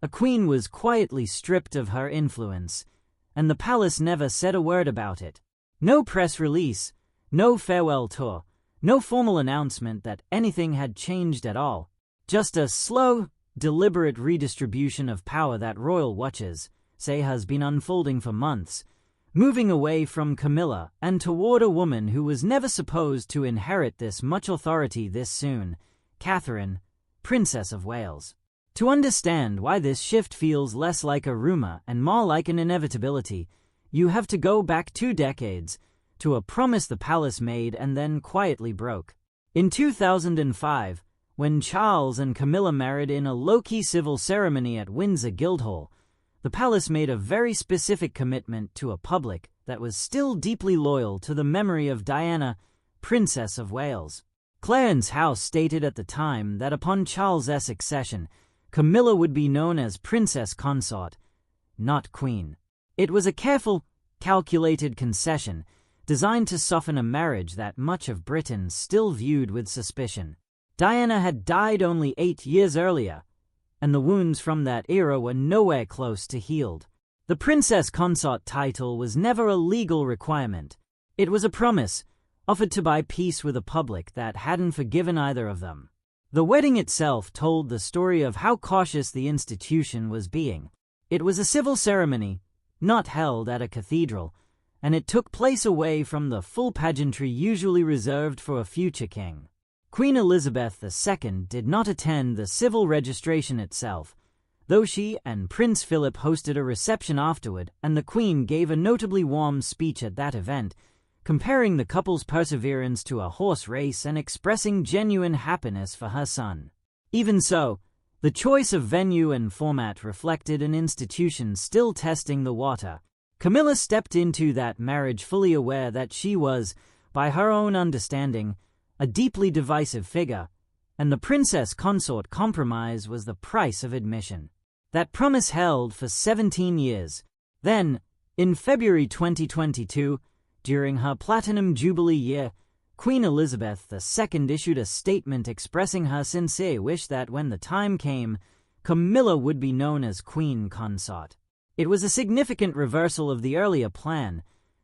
A queen was quietly stripped of her influence, and the palace never said a word about it. No press release, no farewell tour, no formal announcement that anything had changed at all. Just a slow, deliberate redistribution of power that royal watchers say has been unfolding for months, moving away from Camilla and toward a woman who was never supposed to inherit this much authority this soon, Catherine, Princess of Wales. To understand why this shift feels less like a rumor and more like an inevitability, you have to go back 2 decades to a promise the palace made and then quietly broke. In 2005, when Charles and Camilla married in a low-key civil ceremony at Windsor Guildhall, the palace made a very specific commitment to a public that was still deeply loyal to the memory of Diana, Princess of Wales. Clarence House stated at the time that upon Charles's accession, Camilla would be known as Princess Consort, not Queen. It was a careful, calculated concession designed to soften a marriage that much of Britain still viewed with suspicion. Diana had died only 8 years earlier, and the wounds from that era were nowhere close to healed. The Princess Consort title was never a legal requirement. It was a promise, offered to buy peace with a public that hadn't forgiven either of them. The wedding itself told the story of how cautious the institution was being. It was a civil ceremony, not held at a cathedral, and it took place away from the full pageantry usually reserved for a future king. Queen Elizabeth II did not attend the civil registration itself, though she and Prince Philip hosted a reception afterward, and the Queen gave a notably warm speech at that event, comparing the couple's perseverance to a horse race and expressing genuine happiness for her son. Even so, the choice of venue and format reflected an institution still testing the water. Camilla stepped into that marriage fully aware that she was, by her own understanding, a deeply divisive figure, and the Princess Consort compromise was the price of admission. That promise held for 17 years. Then, in February 2022, during her Platinum Jubilee year, Queen Elizabeth II issued a statement expressing her sincere wish that when the time came, Camilla would be known as Queen Consort. It was a significant reversal of the earlier plan,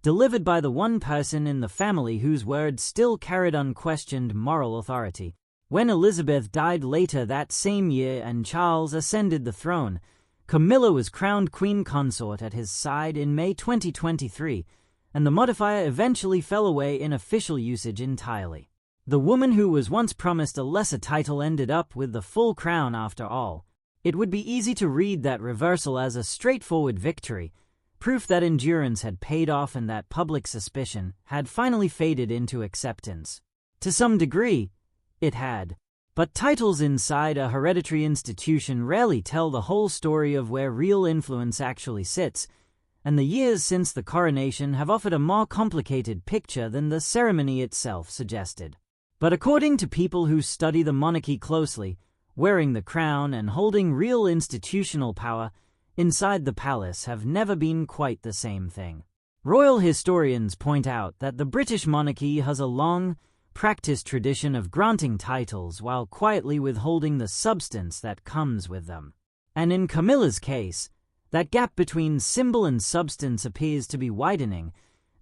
delivered by the one person in the family whose word still carried unquestioned moral authority. When Elizabeth died later that same year and Charles ascended the throne, Camilla was crowned Queen Consort at his side in May 2023, and the modifier eventually fell away in official usage entirely. The woman who was once promised a lesser title ended up with the full crown after all. It would be easy to read that reversal as a straightforward victory, proof that endurance had paid off and that public suspicion had finally faded into acceptance. To some degree, it had. But titles inside a hereditary institution rarely tell the whole story of where real influence actually sits, and the years since the coronation have offered a more complicated picture than the ceremony itself suggested. But according to people who study the monarchy closely, wearing the crown and holding real institutional power inside the palace have never been quite the same thing. Royal historians point out that the British monarchy has a long, practiced tradition of granting titles while quietly withholding the substance that comes with them. And in Camilla's case, that gap between symbol and substance appears to be widening,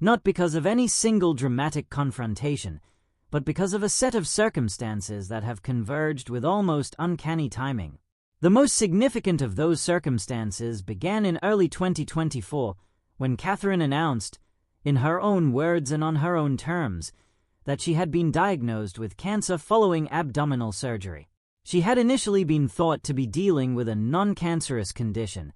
not because of any single dramatic confrontation, but because of a set of circumstances that have converged with almost uncanny timing. The most significant of those circumstances began in early 2024, when Catherine announced, in her own words and on her own terms, that she had been diagnosed with cancer following abdominal surgery. She had initially been thought to be dealing with a non-cancerous condition,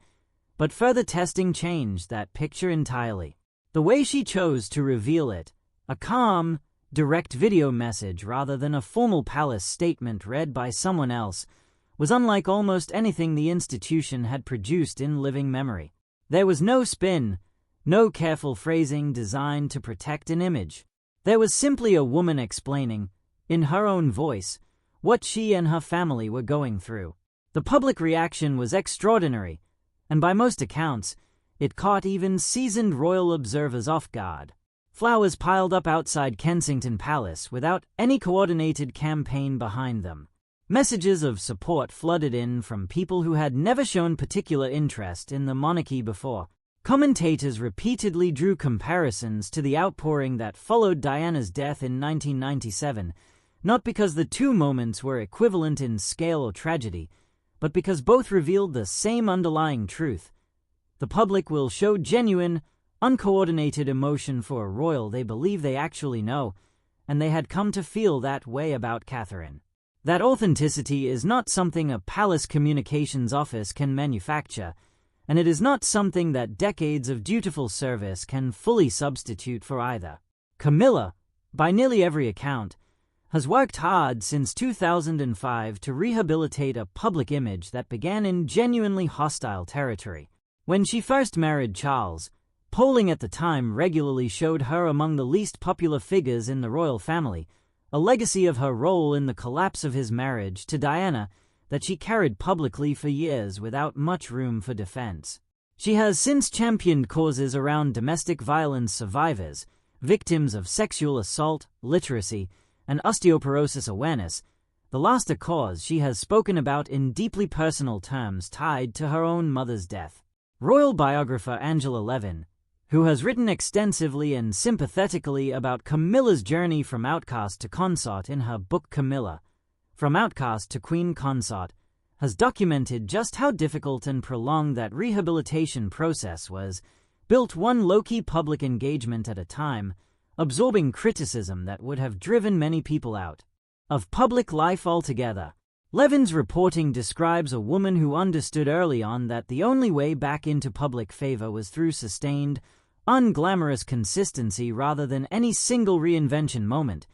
but further testing changed that picture entirely. The way she chose to reveal it, a calm, direct video message rather than a formal palace statement read by someone else, was unlike almost anything the institution had produced in living memory. There was no spin, no careful phrasing designed to protect an image. There was simply a woman explaining, in her own voice, what she and her family were going through. The public reaction was extraordinary, and by most accounts, it caught even seasoned royal observers off guard. Flowers piled up outside Kensington Palace without any coordinated campaign behind them. Messages of support flooded in from people who had never shown particular interest in the monarchy before. Commentators repeatedly drew comparisons to the outpouring that followed Diana's death in 1997, not because the two moments were equivalent in scale or tragedy, but because both revealed the same underlying truth. The public will show genuine, uncoordinated emotion for a royal they believe they actually know, and they had come to feel that way about Catherine. That authenticity is not something a palace communications office can manufacture, and it is not something that decades of dutiful service can fully substitute for either. Camilla, by nearly every account, has worked hard since 2005 to rehabilitate a public image that began in genuinely hostile territory. When she first married Charles, polling at the time regularly showed her among the least popular figures in the royal family, a legacy of her role in the collapse of his marriage to Diana that she carried publicly for years without much room for defense. She has since championed causes around domestic violence survivors, victims of sexual assault, literacy, and osteoporosis awareness, the last a cause she has spoken about in deeply personal terms tied to her own mother's death. Royal biographer Angela Levin, who has written extensively and sympathetically about Camilla's journey from outcast to consort in her book Camilla, From Outcast to Queen Consort, has documented just how difficult and prolonged that rehabilitation process was, built one low-key public engagement at a time, absorbing criticism that would have driven many people out of public life altogether. Levin's reporting describes a woman who understood early on that the only way back into public favor was through sustained, unglamorous consistency rather than any single reinvention moment,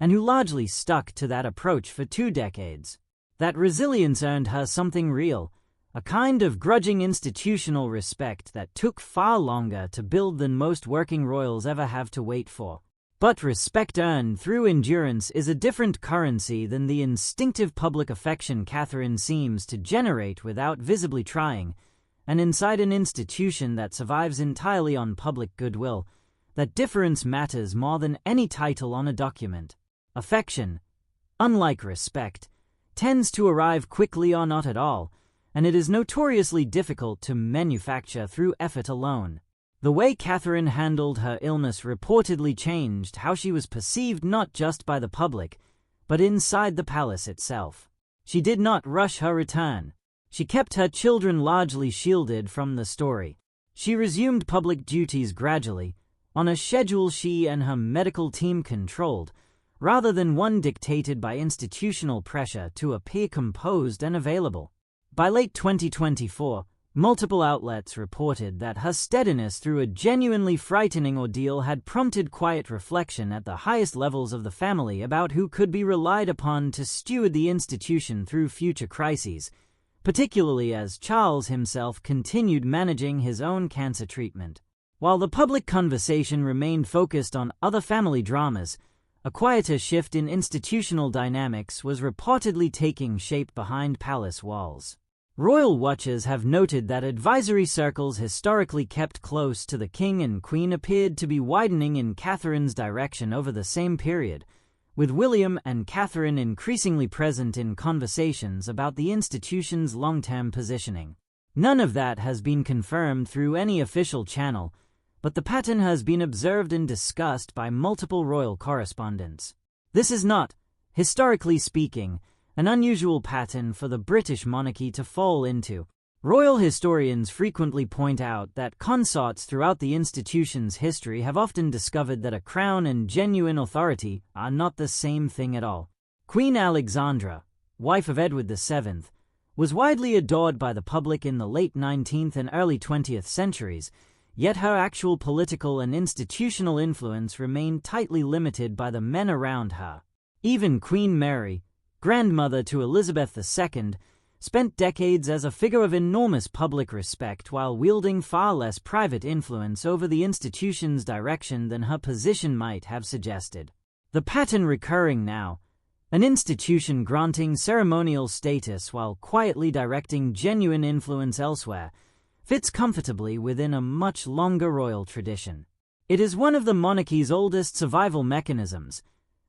and who largely stuck to that approach for 2 decades. That resilience earned her something real, a kind of grudging institutional respect that took far longer to build than most working royals ever have to wait for. But respect earned through endurance is a different currency than the instinctive public affection Catherine seems to generate without visibly trying, and inside an institution that survives entirely on public goodwill, that difference matters more than any title on a document. Affection, unlike respect, tends to arrive quickly or not at all, and it is notoriously difficult to manufacture through effort alone. The way Catherine handled her illness reportedly changed how she was perceived not just by the public, but inside the palace itself. She did not rush her return. She kept her children largely shielded from the story. She resumed public duties gradually, on a schedule she and her medical team controlled, rather than one dictated by institutional pressure to appear composed and available. By late 2024, multiple outlets reported that her steadiness through a genuinely frightening ordeal had prompted quiet reflection at the highest levels of the family about who could be relied upon to steward the institution through future crises, particularly as Charles himself continued managing his own cancer treatment. While the public conversation remained focused on other family dramas, a quieter shift in institutional dynamics was reportedly taking shape behind palace walls. Royal watchers have noted that advisory circles historically kept close to the king and queen appeared to be widening in Catherine's direction over the same period, with William and Catherine increasingly present in conversations about the institution's long-term positioning. None of that has been confirmed through any official channel, but the pattern has been observed and discussed by multiple royal correspondents. This is not, historically speaking, an unusual pattern for the British monarchy to fall into. Royal historians frequently point out that consorts throughout the institution's history have often discovered that a crown and genuine authority are not the same thing at all. Queen Alexandra, wife of Edward VII, was widely adored by the public in the late 19th and early 20th centuries, yet her actual political and institutional influence remained tightly limited by the men around her. Even Queen Mary, grandmother to Elizabeth II, spent decades as a figure of enormous public respect while wielding far less private influence over the institution's direction than her position might have suggested. The pattern recurring now, an institution granting ceremonial status while quietly directing genuine influence elsewhere, fits comfortably within a much longer royal tradition. It is one of the monarchy's oldest survival mechanisms,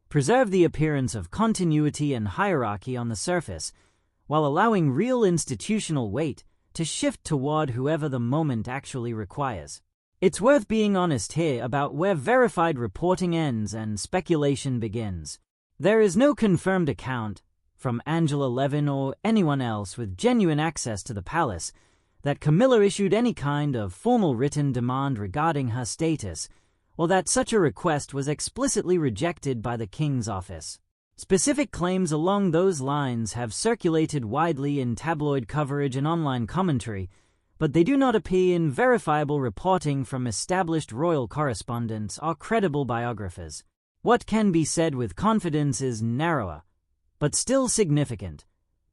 preserve the appearance of continuity and hierarchy on the surface, while allowing real institutional weight to shift toward whoever the moment actually requires. It's worth being honest here about where verified reporting ends and speculation begins. There is no confirmed account, from Angela Levin or anyone else with genuine access to the palace, that Camilla issued any kind of formal written demand regarding her status, or that such a request was explicitly rejected by the king's office. Specific claims along those lines have circulated widely in tabloid coverage and online commentary, but they do not appear in verifiable reporting from established royal correspondents or credible biographers. What can be said with confidence is narrower, but still significant.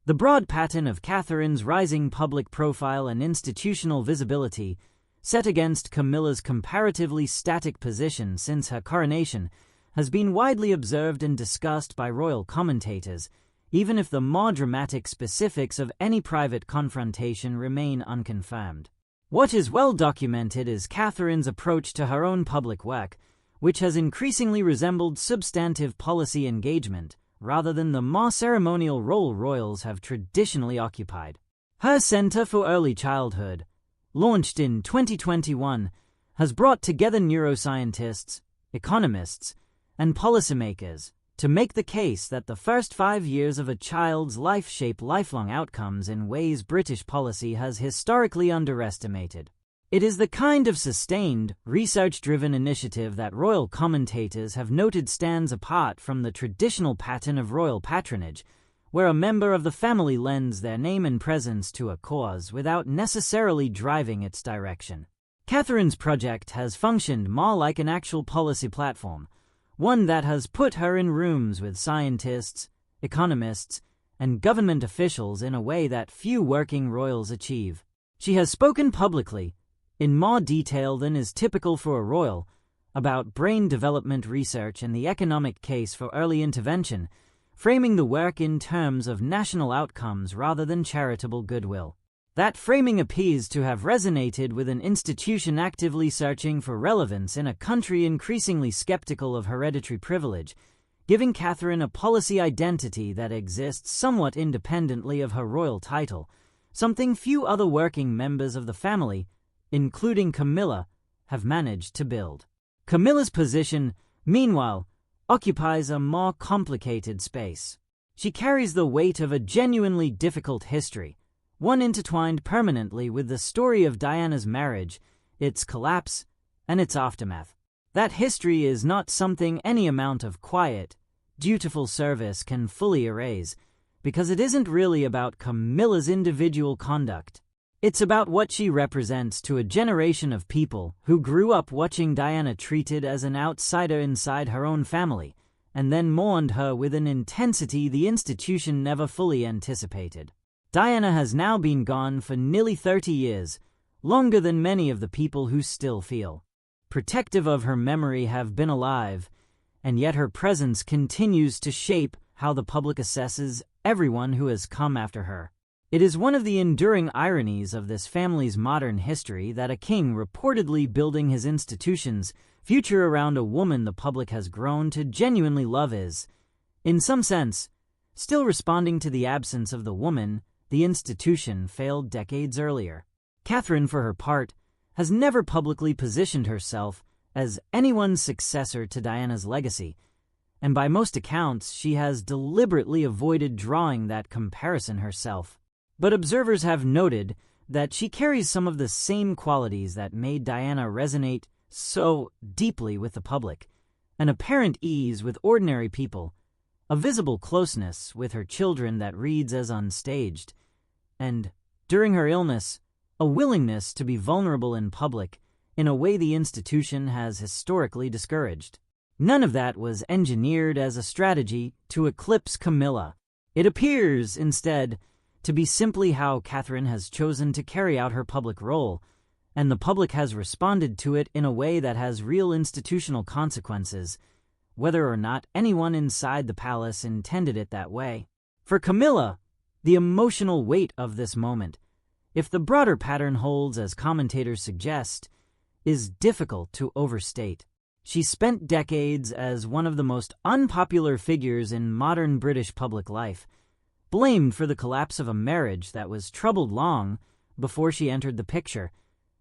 The broad pattern of Catherine's rising public profile and institutional visibility, set against Camilla's comparatively static position since her coronation, has been widely observed and discussed by royal commentators, even if the more dramatic specifics of any private confrontation remain unconfirmed. What is well documented is Catherine's approach to her own public work, which has increasingly resembled substantive policy engagement, rather than the more ceremonial role royals have traditionally occupied. Her Center for Early Childhood, launched in 2021, has brought together neuroscientists, economists, and policymakers to make the case that the first 5 years of a child's life shape lifelong outcomes in ways British policy has historically underestimated. It is the kind of sustained, research-driven initiative that royal commentators have noted stands apart from the traditional pattern of royal patronage, where a member of the family lends their name and presence to a cause without necessarily driving its direction. Catherine's project has functioned more like an actual policy platform, one that has put her in rooms with scientists, economists, and government officials in a way that few working royals achieve. She has spoken publicly, in more detail than is typical for a royal, about brain development research and the economic case for early intervention, framing the work in terms of national outcomes rather than charitable goodwill. That framing appears to have resonated with an institution actively searching for relevance in a country increasingly skeptical of hereditary privilege, giving Catherine a policy identity that exists somewhat independently of her royal title, something few other working members of the family, including Camilla, have managed to build. Camilla's position, meanwhile, occupies a more complicated space. She carries the weight of a genuinely difficult history, one intertwined permanently with the story of Diana's marriage, its collapse, and its aftermath. That history is not something any amount of quiet, dutiful service can fully erase, because it isn't really about Camilla's individual conduct. It's about what she represents to a generation of people who grew up watching Diana treated as an outsider inside her own family, and then mourned her with an intensity the institution never fully anticipated. Diana has now been gone for nearly 30 years, longer than many of the people who still feel protective of her memory have been alive, and yet her presence continues to shape how the public assesses everyone who has come after her. It is one of the enduring ironies of this family's modern history that a king reportedly building his institution's future around a woman the public has grown to genuinely love is, in some sense, still responding to the absence of the woman the institution failed decades earlier. Catherine, for her part, has never publicly positioned herself as anyone's successor to Diana's legacy, and by most accounts she has deliberately avoided drawing that comparison herself. But observers have noted that she carries some of the same qualities that made Diana resonate so deeply with the public: an apparent ease with ordinary people, a visible closeness with her children that reads as unstaged, and, during her illness, a willingness to be vulnerable in public in a way the institution has historically discouraged. None of that was engineered as a strategy to eclipse Camilla. It appears, instead, to be simply how Catherine has chosen to carry out her public role, and the public has responded to it in a way that has real institutional consequences, whether or not anyone inside the palace intended it that way. For Camilla, the emotional weight of this moment, if the broader pattern holds as commentators suggest, is difficult to overstate. She spent decades as one of the most unpopular figures in modern British public life, blamed for the collapse of a marriage that was troubled long before she entered the picture,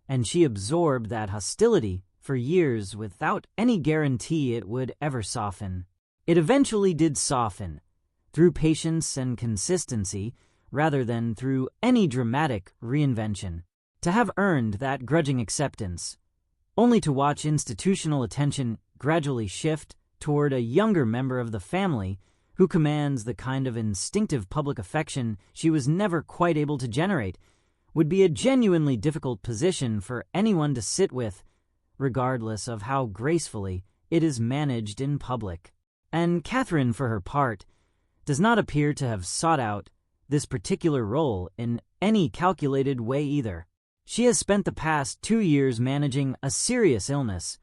and she absorbed that hostility for years without any guarantee it would ever soften. It eventually did soften, through patience and consistency rather than through any dramatic reinvention. To have earned that grudging acceptance, only to watch institutional attention gradually shift toward a younger member of the family who commands the kind of instinctive public affection she was never quite able to generate, would be a genuinely difficult position for anyone to sit with, regardless of how gracefully it is managed in public. And Catherine, for her part, does not appear to have sought out this particular role in any calculated way either. She has spent the past 2 years managing a serious illness,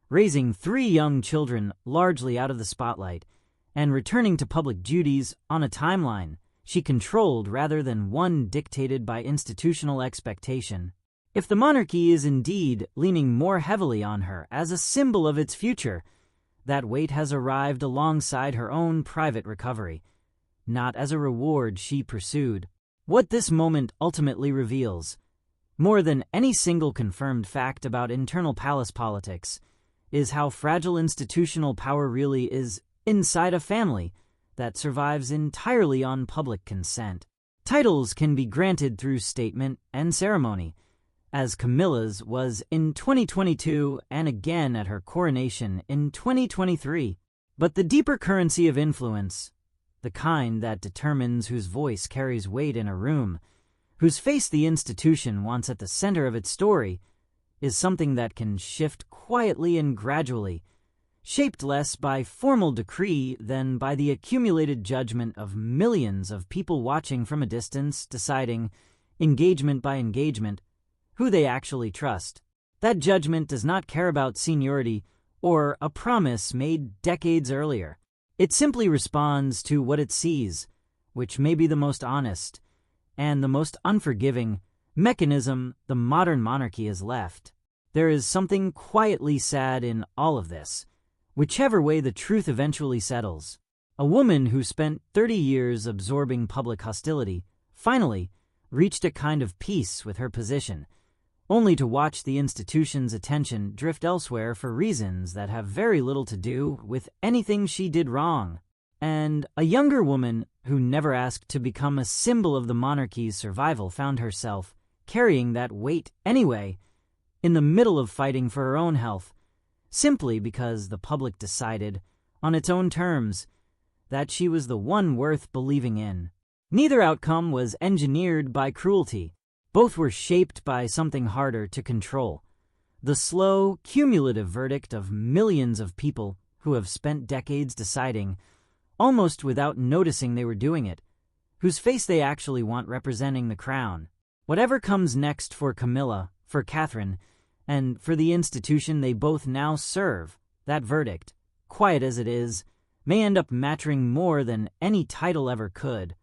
raising 3 young children largely out of the spotlight, and returning to public duties on a timeline she controlled rather than one dictated by institutional expectation. If the monarchy is indeed leaning more heavily on her as a symbol of its future, that weight has arrived alongside her own private recovery, not as a reward she pursued. What this moment ultimately reveals, more than any single confirmed fact about internal palace politics, is how fragile institutional power really is inside a family that survives entirely on public consent. Titles can be granted through statement and ceremony, as Camilla's was in 2022 and again at her coronation in 2023. But the deeper currency of influence, the kind that determines whose voice carries weight in a room, whose face the institution wants at the center of its story, is something that can shift quietly and gradually, shaped less by formal decree than by the accumulated judgment of millions of people watching from a distance, deciding, engagement by engagement, who they actually trust. That judgment does not care about seniority or a promise made decades earlier. It simply responds to what it sees, which may be the most honest and the most unforgiving mechanism the modern monarchy has left. There is something quietly sad in all of this, whichever way the truth eventually settles. A woman who spent 30 years absorbing public hostility finally reached a kind of peace with her position, only to watch the institution's attention drift elsewhere for reasons that have very little to do with anything she did wrong. And a younger woman who never asked to become a symbol of the monarchy's survival found herself carrying that weight anyway, in the middle of fighting for her own health, simply because the public decided, on its own terms, that she was the one worth believing in. Neither outcome was engineered by cruelty. Both were shaped by something harder to control: the slow, cumulative verdict of millions of people who have spent decades deciding, almost without noticing they were doing it, whose face they actually want representing the crown. Whatever comes next for Camilla, for Catherine, and for the institution they both now serve, that verdict, quiet as it is, may end up mattering more than any title ever could.